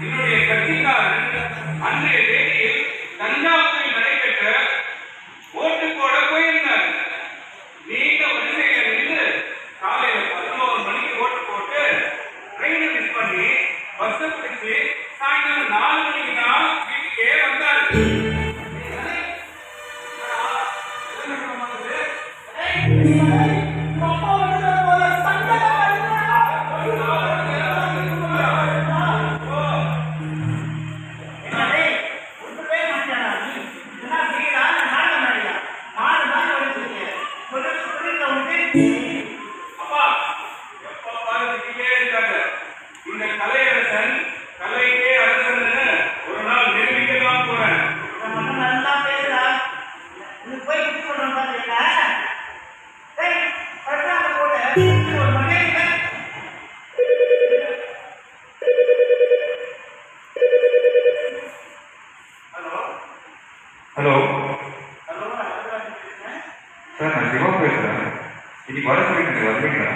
என்னுடைய கட்சிக்காரன் அன்றைய தேதியில் தஞ்சாவூரில் நடைபெற்ற ஓட்டு போட போயிருந்தார். நீண்ட வரிசையில நின்று காலையில 11 மணிக்கு ஓட்டு போட்டு ட்ரெயினை மிஸ் பண்ணி பஸ் பிடிச்சு சாயங்காலம் 4 மணிக்கு தான் வீட்டுக்கே வந்தார். அப்பா எப்ப பாருக்கிட்டே இருக்காங்க. இந்த கலையரசன் கலைக்கே அரசன் ஒரு நாள் நிரூபிக்கலாம் போறேன். ஹலோ சார், நான் சிவா பேசுகிறேன். இன்னைக்கு வர சொல்லிட்டு வருவீங்களா?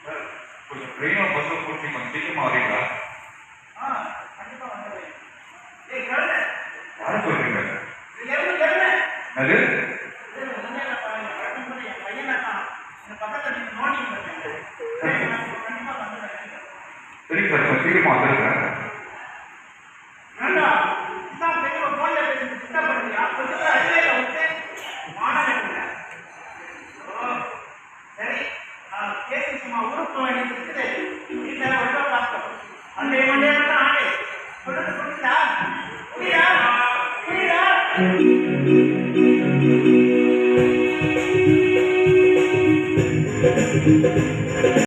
சார், கொஞ்சம் ட்ரெயினோ பஸ்ஸோ போட்டு கொஞ்சம் சீக்கிரமாக வரீங்களா? யாரை சொல்றீங்க? அது சரி சார், கொஞ்சம் சீக்கிரமாக வந்துருக்கேன்.